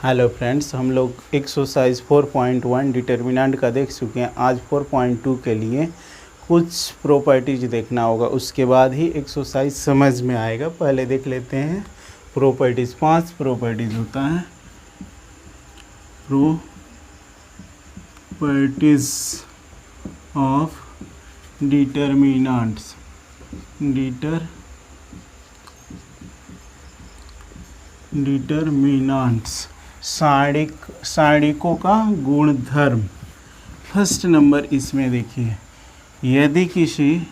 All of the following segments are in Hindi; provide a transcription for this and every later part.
हेलो फ्रेंड्स, हम लोग एक्सरसाइज 4.1 डिटर्मिनेंट का देख चुके हैं। आज 4.2 के लिए कुछ प्रॉपर्टीज देखना होगा, उसके बाद ही एक्सरसाइज समझ में आएगा। पहले देख लेते हैं प्रॉपर्टीज। 5 प्रॉपर्टीज होता है। Properties of determinants. डिटर्मिनेंट्स सारणिकों का गुणधर्म। फर्स्ट नंबर इसमें देखिए, यदि किसी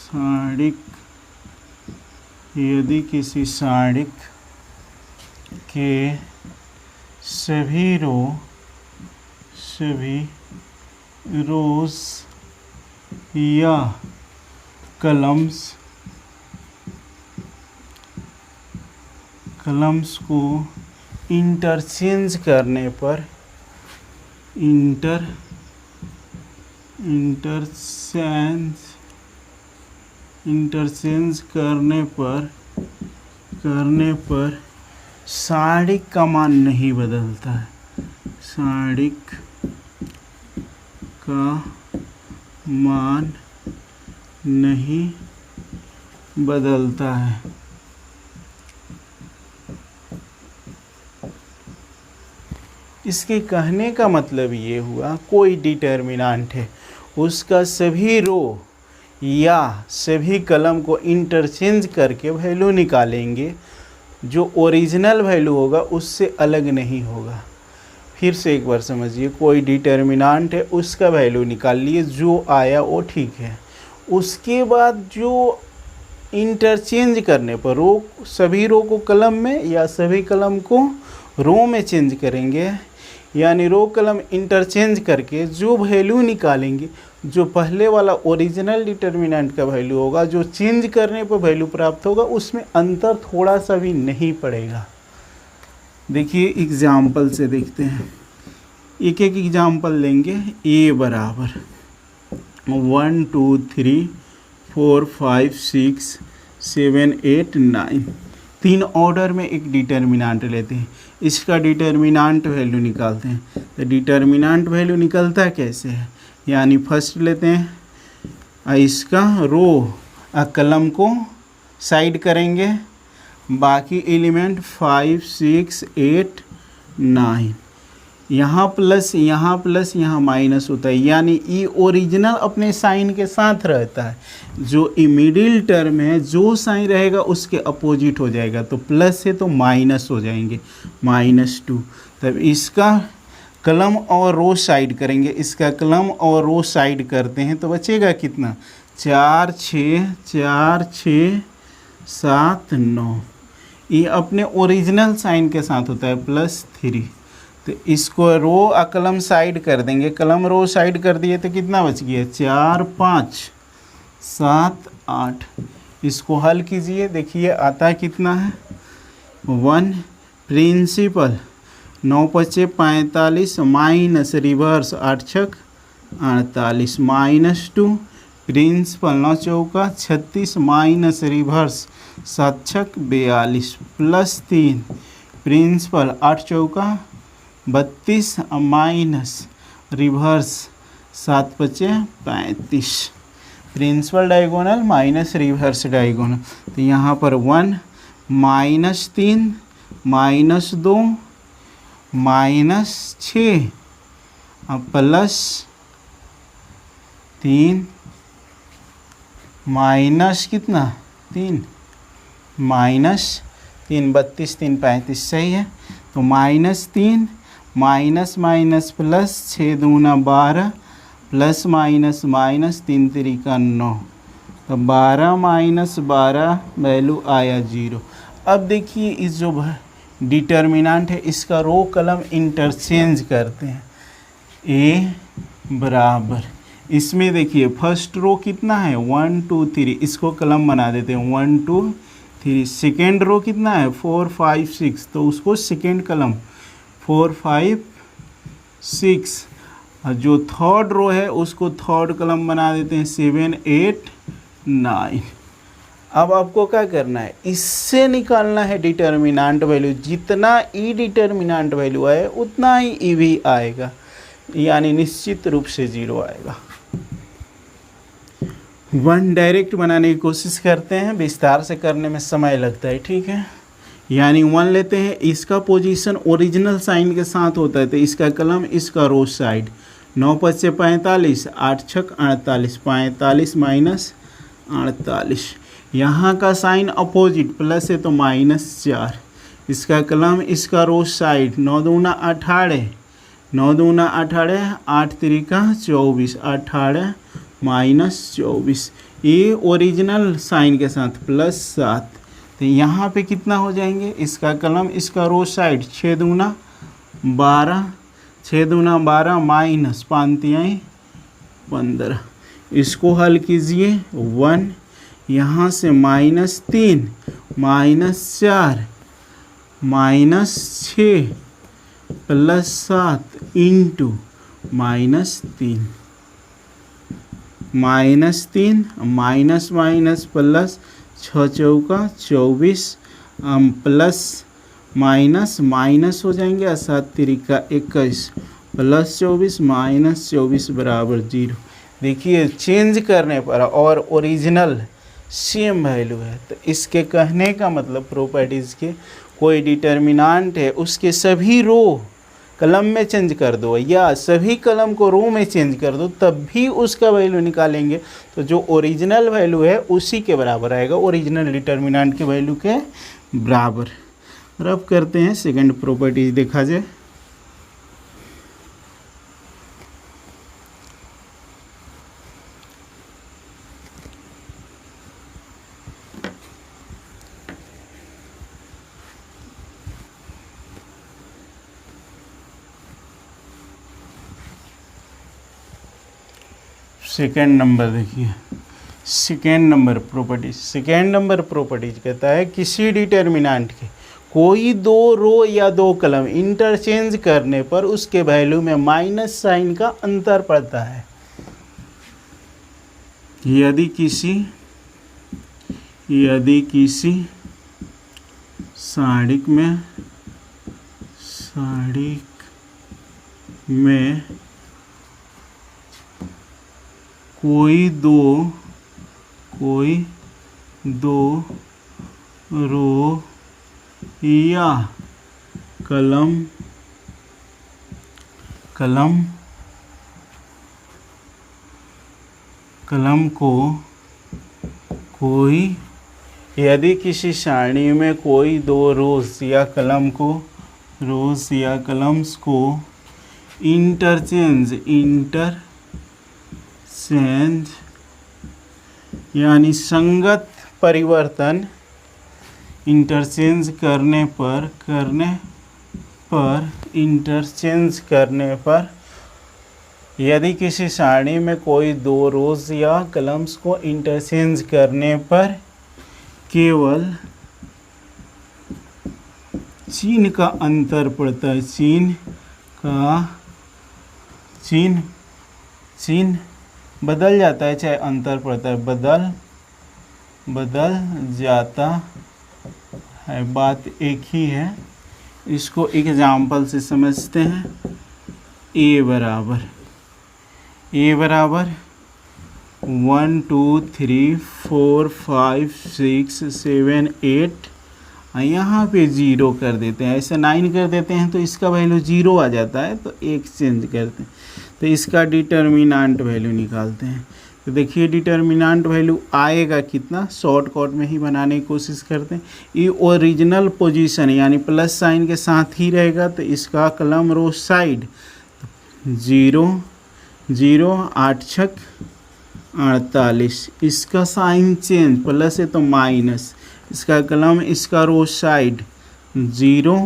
सारणिक के सभी रोज या कलम्स को इंटरचेंज करने पर सारणिक का मान नहीं बदलता है। सारणिक का मान नहीं बदलता है। इसके कहने का मतलब ये हुआ, कोई डिटर्मिनेंट है, उसका सभी रो या सभी कलम को इंटरचेंज करके वैल्यू निकालेंगे, जो ओरिजिनल वैल्यू होगा उससे अलग नहीं होगा। फिर से एक बार समझिए, कोई डिटर्मिनेंट है, उसका वैल्यू निकाल लिए, जो आया वो ठीक है। उसके बाद जो इंटरचेंज करने पर सभी रो को कलम में या सभी कलम को रो में चेंज करेंगे, यानी रो कलम इंटरचेंज करके जो वैल्यू निकालेंगे, जो पहले वाला ओरिजिनल डिटर्मिनेंट का वैल्यू होगा, जो चेंज करने पर वैल्यू प्राप्त होगा, उसमें अंतर थोड़ा सा भी नहीं पड़ेगा। देखिए एग्जाम्पल से देखते हैं, एक एक एग्जाम्पल लेंगे। ए बराबर 1 2 3 4 5 6 7 8 9, 3 ऑर्डर में एक डिटर्मिनेंट लेते हैं। इसका डिटर्मिनेंट वैल्यू निकालते हैं। तो डिटर्मिनेंट वैल्यू निकलता कैसे है, यानी फर्स्ट लेते हैं इसका रो कलम को साइड करेंगे, बाकी एलिमेंट 5 6 8 9, यहाँ प्लस यहाँ माइनस होता है, यानी ई ओरिजिनल अपने साइन के साथ रहता है। जो ई मिडिल टर्म है, जो साइन रहेगा उसके अपोजिट हो जाएगा, तो प्लस है तो माइनस हो जाएंगे, -2। तब इसका कलम और रो साइड करेंगे, इसका कलम और रो साइड करते हैं तो बचेगा कितना, 4 6 7 9। ये अपने ओरिजिनल साइन के साथ होता है, +3। तो इसको रो कलम साइड कर देंगे, कलम रो साइड कर दिए तो कितना बच गया, 4 5 7 8। इसको हल कीजिए, देखिए आता कितना है, 1 प्रिंसिपल 9 5 45 माइनस रिवर्स 8 6 48 -2 प्रिंसिपल 9 चौका 36 माइनस रिवर्स 7 6 42 +3 प्रिंसिपल 8 चौका 32 minus reverse 7 5 35 principal diagonal minus reverse diagonal. तो यहाँ पर 1 -3 -2 -6 +3 माइनस कितना 3 -3 32 3 35 सही है। तो -3 माइनस माइनस प्लस 6 दूना 12 प्लस माइनस माइनस 3 3 9, तो 12 - 12 वैल्यू आया 0। अब देखिए इस जो डिटर्मिनेंट है, इसका रो कलम इंटरचेंज करते हैं। ए बराबर, इसमें देखिए फर्स्ट रो कितना है 1 2 3, इसको कलम बना देते हैं 1 2 3। सेकेंड रो कितना है 4 5 6, तो उसको सेकेंड कलम 4 5 6। जो थर्ड रो है उसको थर्ड कलम बना देते हैं 7 8 9। अब आपको क्या करना है, इससे निकालना है डिटर्मिनेंट वैल्यू। जितना ई डिटर्मिनेंट वैल्यू आए उतना ही ई भी आएगा, यानी निश्चित रूप से 0 आएगा। 1 डायरेक्ट बनाने की कोशिश करते हैं, विस्तार से करने में समय लगता है, ठीक है। यानी 1 लेते हैं, इसका पोजीशन ओरिजिनल साइन के साथ होता है, तो इसका कलम, इसका रो साइड। 9 × 5 = 45, 8 × 6 = 48, 45 माइनस 48। यहाँ का साइन अपोजिट, प्लस है तो -4। इसका कलम, इसका रो साइड। 9 दूना 18, 9 दूना 18, 8 तिरिका 24, 18 माइनस 24। ये ओरिजिनल साइन के साथ +7। तो यहाँ पे कितना हो जाएंगे, इसका कलम, इसका रो साइड। 6 दूना 12, 6 दूना 12 माइनस 5 × 15। इसको हल कीजिए। 1 यहाँ से -3 -4 -6 +7 इंटू -3 -3 माइनस माइनस प्लस 6 चौका 24 प्लस माइनस माइनस हो जाएंगे और 7 तिरिका 21 +24 -24 बराबर 0। देखिए चेंज करने पर और ओरिजिनल सेम वैल्यू है, तो इसके कहने का मतलब प्रॉपर्टीज़ के कोई डिटर्मिनेंट है उसके सभी रो कलम में चेंज कर दो या सभी कलम को रो में चेंज कर दो, तब भी उसका वैल्यू निकालेंगे तो जो ओरिजिनल वैल्यू है उसी के बराबर आएगा, ओरिजिनल डिटर्मिनेंट के वैल्यू के बराबर। और अब करते हैं सेकंड प्रॉपर्टीज, देखा जाए। सेकेंड नंबर देखिए, सेकेंड नंबर प्रॉपर्टीज कहता है किसी डिटर्मिनेंट के कोई दो रो या दो कलम इंटरचेंज करने पर उसके वैल्यू में माइनस साइन का अंतर पड़ता है। यदि किसी सारणिक में कोई दो रो या कलम को कोई, यदि किसी सारणी में कोई दो रोज या कलम्स को इंटरचेंज यानी संगत परिवर्तन इंटरचेंज करने पर यदि किसी सारणी में कोई दो रोज या कलम्स को इंटरचेंज करने पर केवल चिन्ह का अंतर पड़ता है, चिन्ह बदल जाता है, चाहे अंतर पड़ता है, बदल जाता है, बात एक ही है। इसको एग्जाम्पल से समझते हैं। ए बराबर 1 2 3 4 5 6 7 8, यहाँ पे 0 कर देते हैं, ऐसे 9 कर देते हैं तो इसका वैल्यू 0 आ जाता है, तो एक चेंज करते हैं, तो इसका डिटर्मिनेंट वैल्यू निकालते हैं। तो देखिए डिटर्मिनेंट वैल्यू आएगा कितना, शॉर्टकट में ही बनाने की कोशिश करते हैं। ये ओरिजिनल पोजीशन यानी प्लस साइन के साथ ही रहेगा, तो इसका कलम रो साइड 0 0 8 6 48, इसका साइन चेंज, प्लस है तो माइनस, इसका कलम, इसका रो साइड 0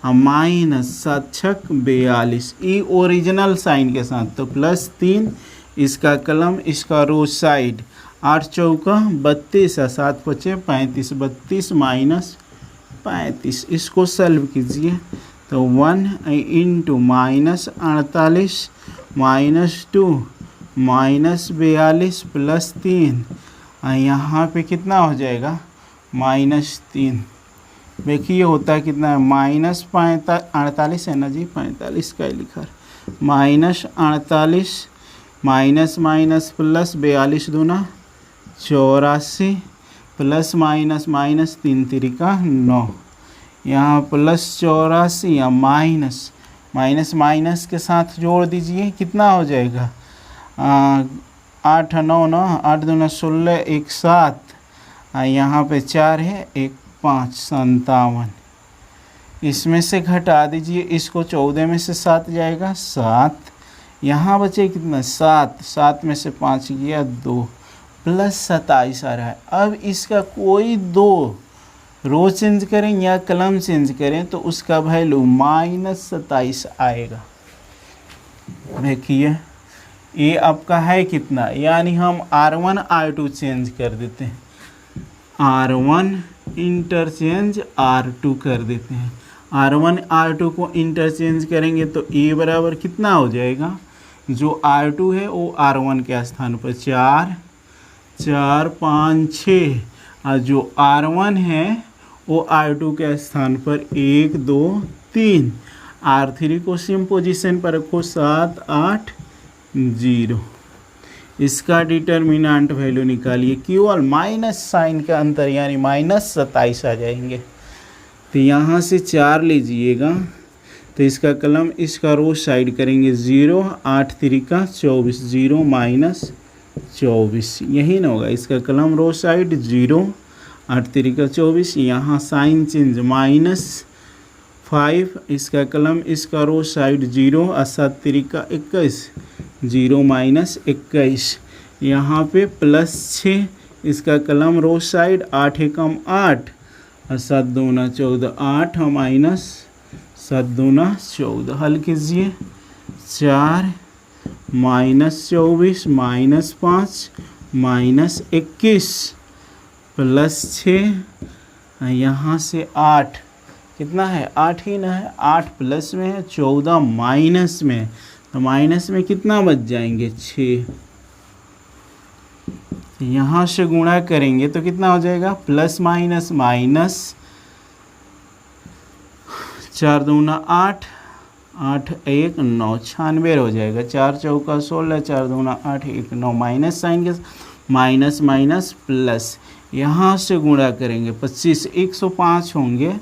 माइनस 7 6 42, ई ओरिजिनल साइन के साथ, तो +3, इसका कलम, इसका रो साइड 8 चौका 32 और 7 5 35, 32 माइनस 35। इसको सॉल्व कीजिए तो 1 इंटू -48 -2 -42 +3 यहाँ पे कितना हो जाएगा -3। देखिए होता है कितना है -48 है ना जी, 45 का लिखा है, -48 माइनस माइनस प्लस 42 दूना 84 प्लस माइनस माइनस 3 तिरिका 9, यहाँ प्लस 84 या माइनस माइनस माइनस के साथ जोड़ दीजिए कितना हो जाएगा 8 9 9 8 दूना 16 1 7, यहाँ पे 4 है 1 5 57, इसमें से घटा दीजिए, इसको 14 में से 7 जाएगा 7, यहाँ बचे कितना 7, 7 में से 5 गया 2 प्लस 27 आ रहा है। अब इसका कोई दो रो चेंज करें या कलम चेंज करें तो उसका वैल्यू -27 आएगा। देखिए ये आपका है कितना, यानी हम R1 R2 चेंज कर देते हैं, R1 इंटरचेंज R2 कर देते हैं, R1 R2 को इंटरचेंज करेंगे तो ए बराबर कितना हो जाएगा, जो R2 है वो R1 के स्थान पर 4 4 5 6, और जो R1 है वो R2 के स्थान पर 1 2 3, R3 को सेम पोजीशन पर रखो 7 8 0। इसका डिटर्मिनेंट वैल्यू निकालिए, केवल माइनस साइन का अंतर यानी -27 आ जाएंगे। तो यहाँ से 4 लीजिएगा तो इसका कलम इसका रो साइड करेंगे 0 8 तिरिका 24 0 -24, यही ना होगा, इसका कलम रो साइड 0 8 तिरिका 24, यहाँ साइन चेंज -5, इसका कलम इसका रो साइड 0 और 7 तिरिका 21 0 -21, यहाँ पे +6, इसका कलम रो साइड 8 एकम 8 और 7 दूना 14 8 -7 दूना 14, हल कीजिए 4 -24 -5 -21 +6, यहाँ से 8 कितना है 8 ही ना है, 8 प्लस में है 14 माइनस में है, तो माइनस में कितना बच जाएंगे 6, यहाँ से गुणा करेंगे तो कितना हो जाएगा प्लस माइनस माइनस 4 दूना 8 8 1 9 96 हो जाएगा, 4 चौका 16 4 दूना 8 1 9, माइनस साइन के माइनस माइनस प्लस, यहाँ से गुणा करेंगे 25 105 होंगे,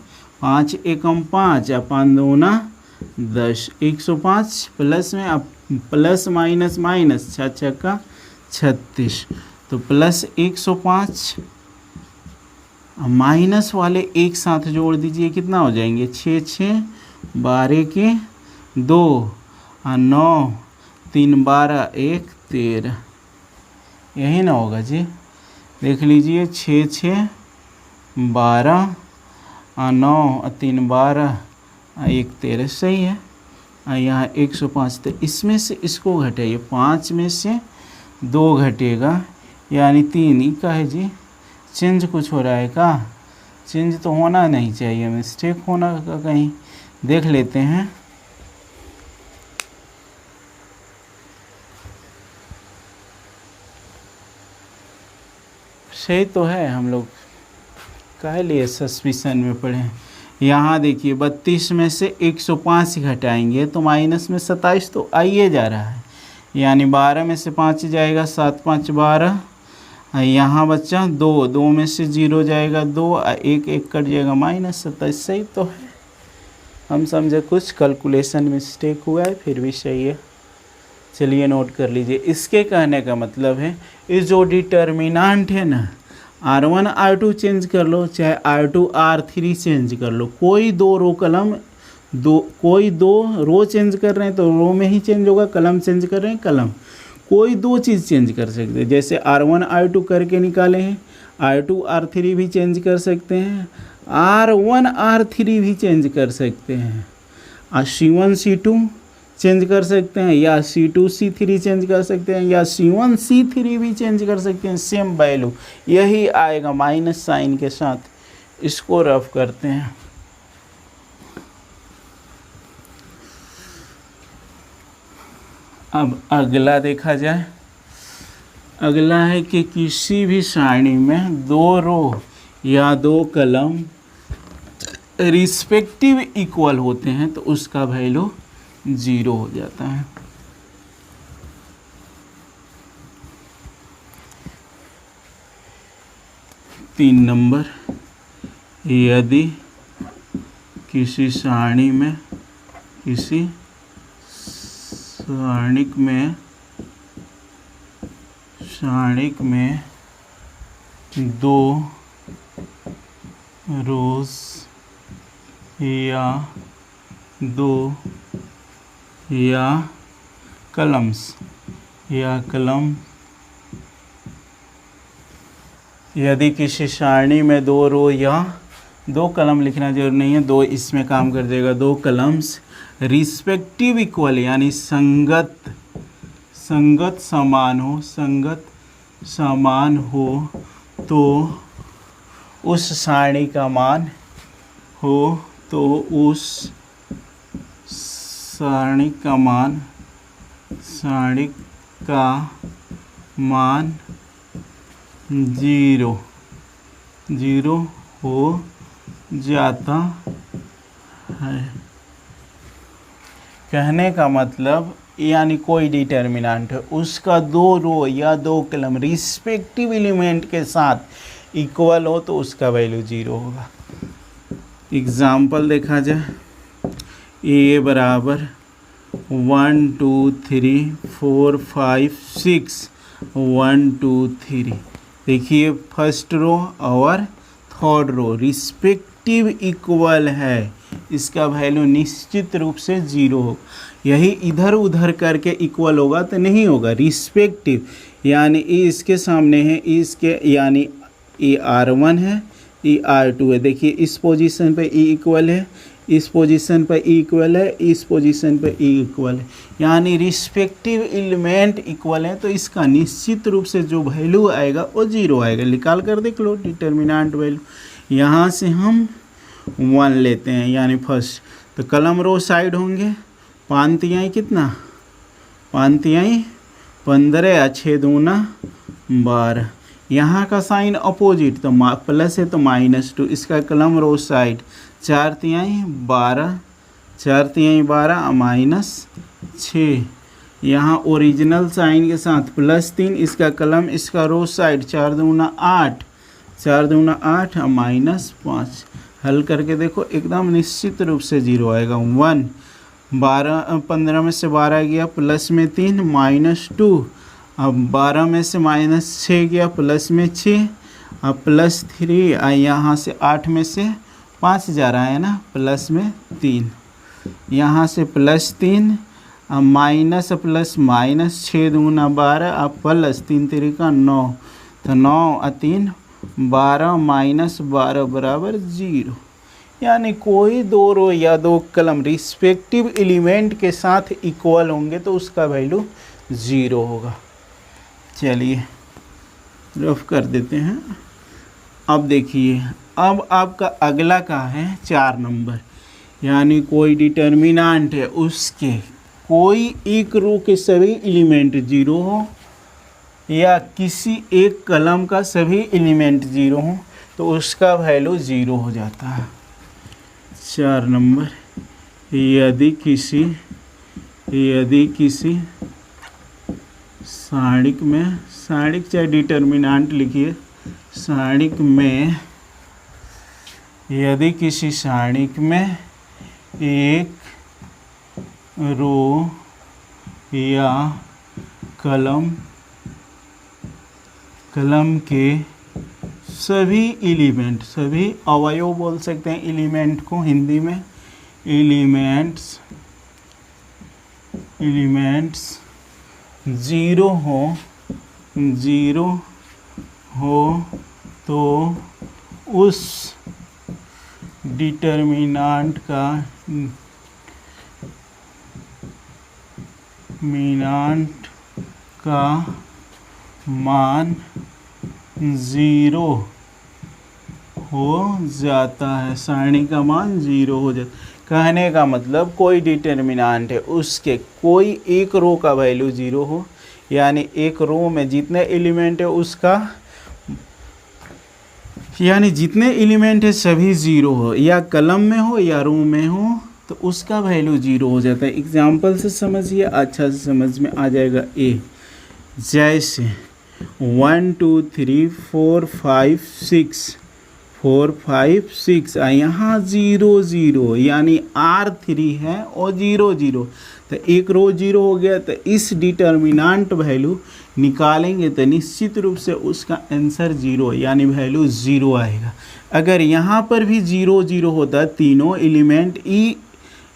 5 एकम 5 या 5 दूना 10, 105 प्लस में अब प्लस माइनस माइनस 6 छक्का 36, तो प्लस 105 माइनस वाले एक साथ जोड़ दीजिए कितना हो जाएंगे 6 6 12 के 2 और 9 3 12 1 13, यही ना होगा जी, देख लीजिए 6 6 12 और 9 और 3 12 और 1 13, सही है। यहाँ 105, तो इसमें से इसको घटाइए, 5 में से 2 घटेगा यानी 3 ही का है जी, चेंज कुछ हो रहा है का, चेंज तो होना नहीं चाहिए, मिस्टेक होना का कहीं देख लेते हैं। सही तो है, हम लोग काहे लिए सस्पिशन में पड़े हैं। यहाँ देखिए 32 में से 105 घटाएंगे तो माइनस में 27 तो आइए जा रहा है, यानी 12 में से 5 जाएगा 7 5 12, यहाँ बच्चा 2 2 में से 0 जाएगा 2 1 1 कट जाएगा -27, सही तो है। हम समझे कुछ कैलकुलेशन मिस्टेक हुआ है, फिर भी सही है, चलिए नोट कर लीजिए। इसके कहने का मतलब है ये जो डिटर्मिनेंट है ना, R1 R2 चेंज कर लो चाहे R2 R3 चेंज कर लो, कोई दो रो कलम कोई दो रो चेंज कर रहे हैं तो रो में ही चेंज होगा, कलम चेंज कर रहे हैं कलम, कोई दो चीज़ चेंज कर सकते हैं, जैसे R1 R2 करके निकाले हैं, R2 R3 भी चेंज कर सकते हैं, R1 R3 भी चेंज कर सकते हैं, और C1 C2 चेंज कर सकते हैं, या C2 C3 चेंज कर सकते हैं, या C1 C3 भी चेंज कर सकते हैं, सेम वैल्यू यही आएगा माइनस साइन के साथ। इसको रफ करते हैं। अब अगला देखा जाए, अगला है कि किसी भी सारणी में दो रो या दो कलम रिस्पेक्टिव इक्वल होते हैं तो उसका वैल्यू 0 हो जाता है। तीन नंबर, यदि किसी सारणी में दो रोज या दो या कलम यदि किसी सारणी में दो रो या दो कलम लिखना जरूरी नहीं है, दो इसमें काम कर देगा, दो कलम्स रिस्पेक्टिव इक्वल यानी संगत समान हो तो उस सारणी का मान सारणी का मान 0 हो जाता है। कहने का मतलब यानी कोई डिटर्मिनेंट है उसका दो रो या दो कलम रिस्पेक्टिव एलिमेंट के साथ इक्वल हो तो उसका वैल्यू 0 होगा। एग्जाम्पल देखा जाए, ए बराबर 1 2 3 4 5 6 1 2 3। देखिए फर्स्ट रो और थर्ड रो रिस्पेक्टिव इक्वल है, इसका वैल्यू निश्चित रूप से 0 हो। यही इधर उधर करके इक्वल होगा तो नहीं होगा। रिस्पेक्टिव यानी ए इसके सामने है, इसके यानी ए R1 है, ए R2 है। देखिए इस पोजीशन पे ए इक्वल है, इस पोजीशन पर ई इक्वल है, इस पोजीशन पर ई इक्वल है, यानी रिस्पेक्टिव एलिमेंट इक्वल है तो इसका निश्चित रूप से जो वैल्यू आएगा वो 0 आएगा। निकाल कर देख लो डिटर्मिनेंट वैल्यू। यहाँ से हम 1 लेते हैं यानी फर्स्ट, तो कलम रो साइड होंगे, 5 तिहाई कितना, 5 तिहाई 15 या 6 दूना 12। यहाँ का साइन अपोजिट तो प्लस है तो -2, इसका कलम रो साइड 4 तिहाई 12, 4 तिहाई 12 -6। यहाँ ओरिजिनल साइन के साथ +3, इसका कलम इसका रो साइड 4 दूना 8, 4 दूना 8 -5। हल करके देखो एकदम निश्चित रूप से 0 आएगा। 1 12 15 में से 12 गया प्लस में 3 -2, अब 12 में से -6 गया प्लस में 6, अब +3, यहाँ से 8 में से 5 जा रहा है ना, प्लस में 3, यहाँ से +3, अब माइनस प्लस माइनस 6 दूना 12, अब प्लस 3 3 9, तो 9 और 3 12 -12 बराबर 0। यानी कोई दो रो या दो कलम रिस्पेक्टिव एलिमेंट के साथ इक्वल होंगे तो उसका वैल्यू 0 होगा। चलिए रफ कर देते हैं। अब देखिए, अब आपका अगला का है 4 नंबर, यानी कोई डिटर्मिनेंट है उसके कोई एक रो के सभी एलिमेंट 0 हो या किसी एक कलम का सभी एलिमेंट 0 हो तो उसका वैल्यू 0 हो जाता है। 4 नंबर, यदि किसी सारणिक में, सारणिक चाहे डिटर्मिनेंट लिखिए, सारणिक में यदि किसी सारणिक में एक रो या कलम के सभी एलिमेंट, सभी अवयव बोल सकते हैं एलिमेंट को हिंदी में, एलिमेंट्स 0 हो तो उस डिटर्मिनेंट का मान 0 हो जाता है। सारणी का मान 0 हो जाता है। कहने का मतलब कोई डिटर्मिनेंट है उसके कोई एक रो का वैल्यू 0 हो यानी एक रो में जितने एलिमेंट है उसका, यानी जितने एलिमेंट है सभी ज़ीरो हो, या कलम में हो या रो में हो, तो उसका वैल्यू ज़ीरो हो जाता है। एग्जाम्पल से समझिए, अच्छा से समझ में आ जाएगा। ए जैसे 1 2 3 4 5 6 4 5 6 यहाँ 0 0 यानी R3 है और 0 0, तो एक रो 0 हो गया। तो इस डिटर्मिनेंट वैल्यू निकालेंगे तो निश्चित रूप से उसका आंसर 0 यानी वैल्यू 0 आएगा। अगर यहाँ पर भी 0 0 होता, तीनों एलिमेंट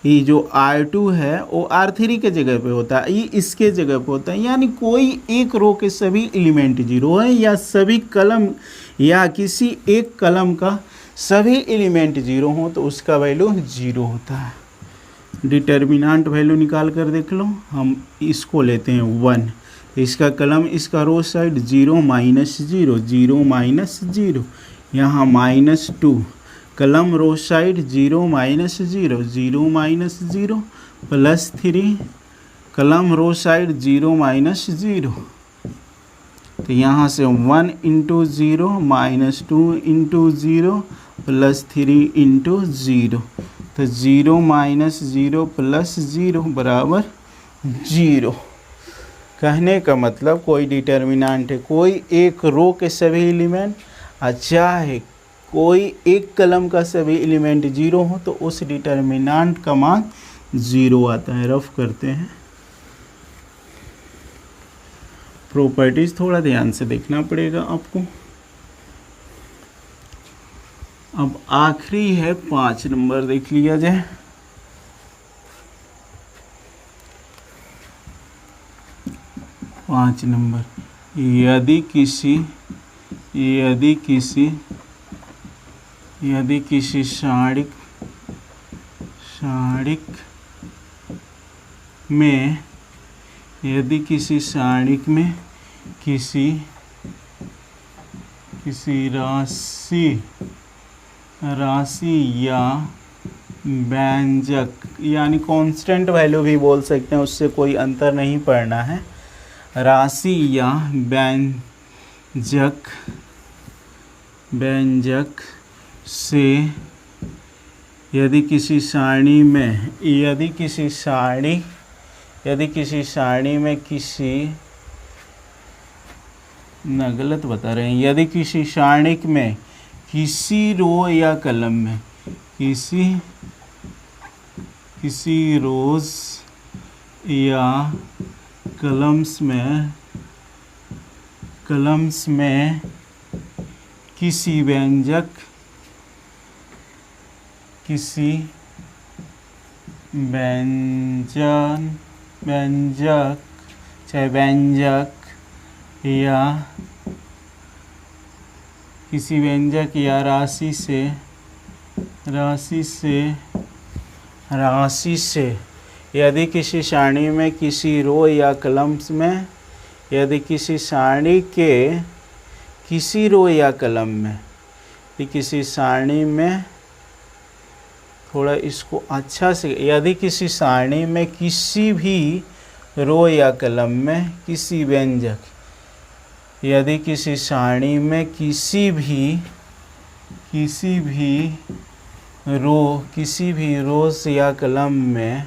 ई जो R2 है वो R3 के जगह पे होता है, ई इसके जगह पे होता है, यानी कोई एक रो के सभी एलिमेंट 0 है, या सभी कलम या किसी एक कलम का सभी एलिमेंट 0 हो तो उसका वैल्यू 0 होता है। डिटर्मिनेंट वैल्यू निकाल कर देख लो। हम इसको लेते हैं 1, इसका कलम इसका रो साइड 0 -0 0 -0, यहाँ -2, कलम रो साइड 0 -0 0 -0 +3, कलम रो साइड 0 -0, तो यहाँ से 1 × 0 -2 × 0 +3 × 0, तो 0 -0 + 0 बराबर 0। कहने का मतलब कोई डिटर्मिनेंट है, कोई एक रो के सभी एलिमेंट, चाहे कोई एक कलम का सभी एलिमेंट 0 हो तो उस डिटर्मिनेंट का मान 0 आता है। रफ करते हैं। प्रॉपर्टीज थोड़ा ध्यान से देखना पड़ेगा आपको। अब आखिरी है 5 नंबर, देख लिया जाए। पाँच नंबर, यदि किसी सारणिक में किसी राशि या व्यंजक, यानी कांस्टेंट वैल्यू भी बोल सकते हैं, उससे कोई अंतर नहीं पड़ना है, राशि या व्यंजक से यदि किसी सारणी में गलत बता रहे हैं, यदि किसी सारणिक में किसी रो या कलम में किसी रोज या कलम्स में किसी व्यंजक चाहे व्यंजक या किसी व्यंजक या राशि से यदि किसी सारणी में किसी रो या कलम्स में, यदि किसी सारणी के किसी रो या कलम में, किसी सारणी में, थोड़ा इसको अच्छा से, यदि किसी सारणी में किसी भी रो या कलम में किसी व्यंजक, यदि किसी सारणी में किसी भी रोज या कलम में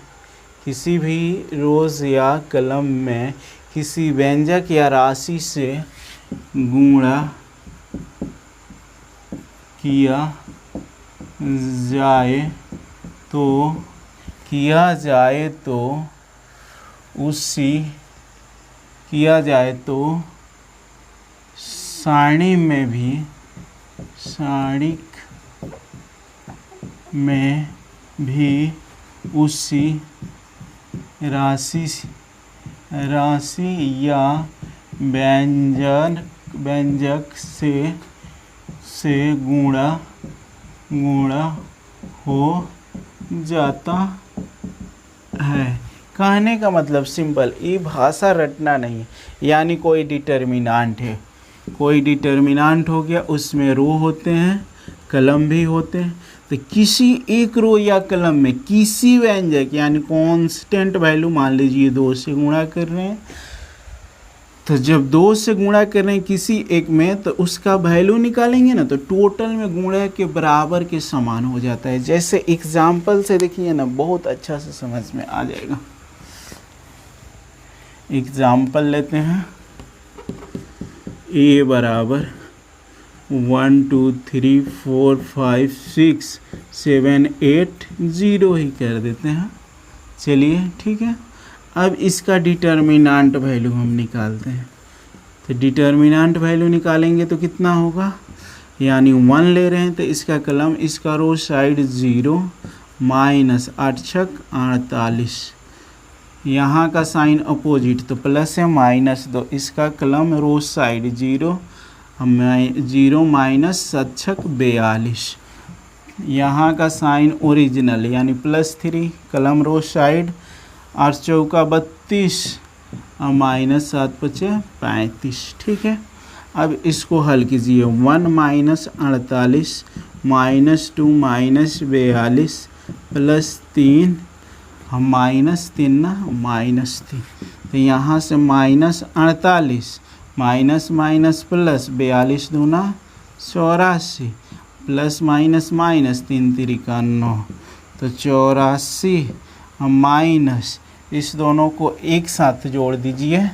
किसी व्यंजक या राशि से गुणा किया जाए तो सारणी में भी उसी राशि या व्यंजक से गुणा हो जाता है। कहने का मतलब सिंपल, ये भाषा रटना नहीं, यानी कोई डिटर्मिनेंट है, कोई डिटर्मिनेंट हो गया, उसमें रो होते हैं, कलम भी होते हैं, तो किसी एक रो या कलम में किसी व्यंजक यानी कांस्टेंट वैल्यू, मान लीजिए 2 से गुणा कर रहे हैं, तो जब 2 से गुणा कर रहे हैं किसी एक में तो उसका वैल्यू निकालेंगे ना, तो टोटल में गुणा के बराबर के समान हो जाता है। जैसे एग्जाम्पल से देखिए ना, बहुत अच्छा से समझ में आ जाएगा। एग्जाम्पल लेते हैं, a बराबर 1 2 3 4 5 6 7 8 0 ही कर देते हैं। चलिए ठीक है, अब इसका डिटर्मिनेंट वैल्यू हम निकालते हैं। तो डिटर्मिनेंट वैल्यू निकालेंगे तो कितना होगा, यानी 1 ले रहे हैं तो इसका कलम, इसका रो साइड 0 माइनस 8 छक 48, यहाँ का साइन अपोजिट तो प्लस है -2, इसका कलम रो साइड 0 माइनस 7 छक 42, यहाँ का साइन ओरिजिनल यानी +3, कलम रो साइड 8 चौका 32 और -7 पचे 35। ठीक है, अब इसको हल कीजिए। 1 माइनस 48 -2 माइनस 42 +3 -3 ना -3, तो यहाँ से -48 माइनस माइनस प्लस 42 दूना 84 प्लस माइनस माइनस 3 त्रिका 9, तो 84 माइनस इस दोनों को एक साथ जोड़ दीजिए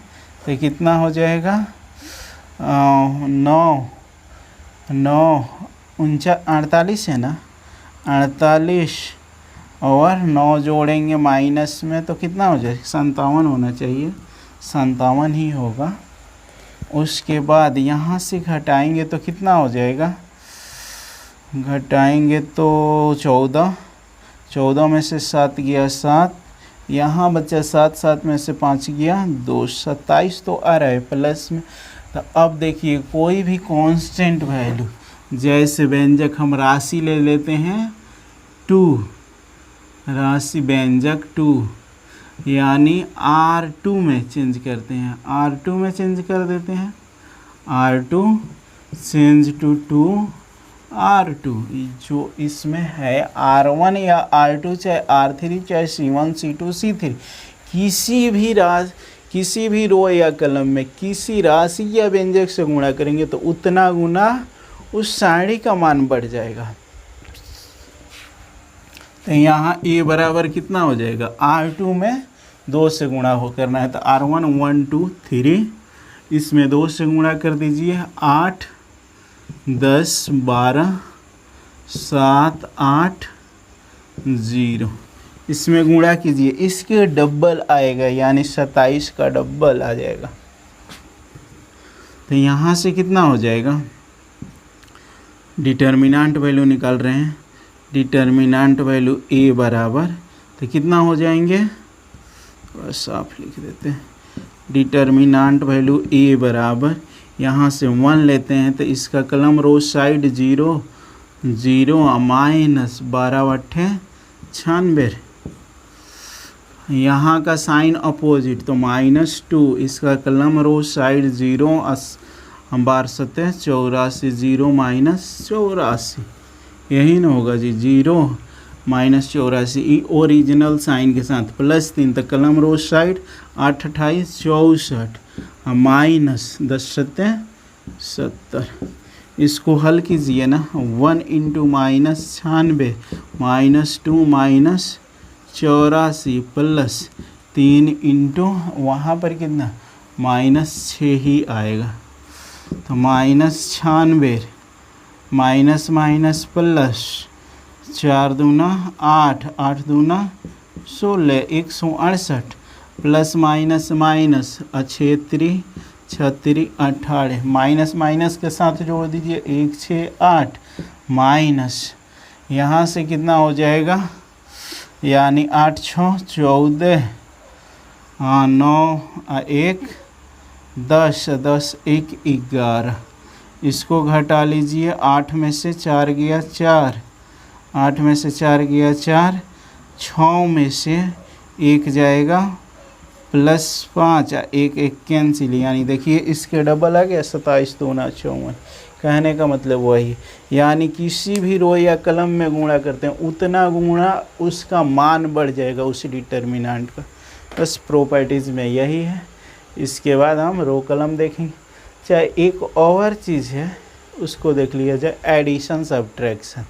तो कितना हो जाएगा, 48 है ना, 48 और 9 जोड़ेंगे माइनस में तो कितना हो जाएगा, 57 होना चाहिए, 57 ही होगा। उसके बाद यहाँ से घटाएंगे तो कितना हो जाएगा, घटाएंगे तो 14 में से 7 गया 7, यहाँ बचा 7 में से 5 गया 2, 27 तो आ रहा है प्लस में। तो अब देखिए कोई भी कांस्टेंट वैल्यू, जैसे व्यंजक हम राशि ले लेते हैं 2, राशि व्यंजक 2 यानी R2 में चेंज करते हैं, R2 में चेंज कर देते हैं, R2 चेंज टू 2R2, जो इसमें है R1 या R2 चाहे R3 चाहे C1 C2 C3, किसी भी रो या कलम में किसी राशि या व्यंजक से गुणा करेंगे तो उतना गुना उस सारणी का मान बढ़ जाएगा। तो यहाँ A बराबर कितना हो जाएगा, R2 में 2 से गुणा हो करना है तो R1 1 2 3, इसमें 2 से गुणा कर दीजिए 8 10 12 7 8 0, इसमें गुणा कीजिए, इसके डबल आएगा यानी 27 का डबल आ जाएगा। तो यहाँ से कितना हो जाएगा, डिटर्मिनेंट वैल्यू निकाल रहे हैं, डिटर्मिनेंट वैल्यू A बराबर तो कितना हो जाएंगे, साफ लिख देते हैं, डिटर्मिनेंट वैल्यू A बराबर यहाँ से 1 लेते हैं तो इसका कलम रो साइड 0 माइनस 12 × 96, यहाँ का साइन अपोजिट तो -2, इसका कलम रो साइड 0 12 7 84 0 -84, यही ना होगा जी, 0 -84 ओरिजिनल साइन के साथ +3, तो कलम रो साइड 8 28 64 माइनस 10 7 70, इसको हल कीजिए ना, 1 × -96 -2 -84 +3 वहाँ पर कितना -6 ही आएगा, तो -96 माइनस माइनस प्लस 4 दूना 8 8 दूना 16 168 plus minus minus 6 36 18 minus minus के साथ जोड़ दीजिए 1 6 8 माइनस यहाँ से कितना हो जाएगा, यानी 8 6 14 9 1 10 10 1 11, इसको घटा लीजिए, 8 में से 4 गया 4, 8 में से 4 गया 4, 6 में से 1 जाएगा +5 1 1 कैंसिल, यानी देखिए इसके डबल आ गया 27 दूना 54। कहने का मतलब वही, यानी किसी भी रो या कलम में गुणा करते हैं उतना गुणा उसका मान बढ़ जाएगा उस डिटर्मिनेंट का, बस प्रॉपर्टीज़ में यही है। इसके बाद हम रो कलम देखेंगे। चाहे एक और चीज़ है उसको देख लिया जाए, एडिशन सब्ट्रैक्शन,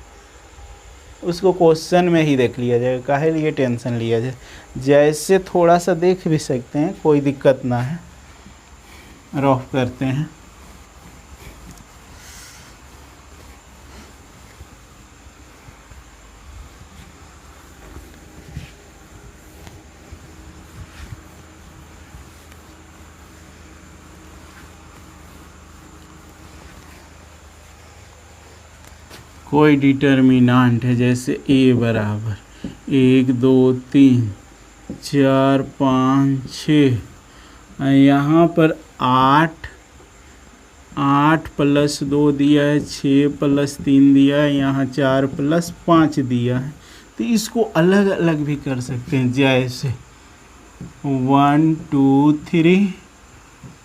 उसको क्वेश्चन में ही देख लिया जाएगा, काहे लिए टेंशन लिया जाए। जैसे थोड़ा सा देख भी सकते हैं, कोई दिक्कत ना है। रफ करते हैं। कोई डिटर्मिनांट है, जैसे a बराबर 1 2 3 4 5 6, यहाँ पर 8 प्लस 2 दिया है, 6 प्लस 3 दिया है, यहाँ 4 प्लस 5 दिया है। तो इसको अलग अलग भी कर सकते हैं, जैसे 1 2 3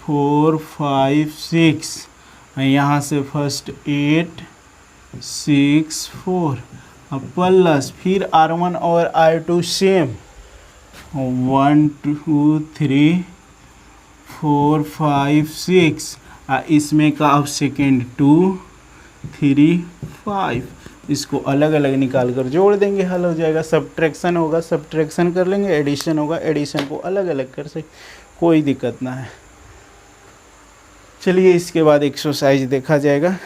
4 5 6, यहाँ से फर्स्ट 8 6 4 प्लस फिर R1 और R2 सेम 1 2 3 4 5 6, इसमें का अब सेकेंड 2 3 5, इसको अलग अलग निकाल कर जोड़ देंगे, हल हो जाएगा। सब्ट्रैक्शन होगा, सब्ट्रैक्शन कर लेंगे, एडिशन होगा, एडिशन को अलग अलग कर सकते, कोई दिक्कत ना है। चलिए इसके बाद एक्सरसाइज देखा जाएगा।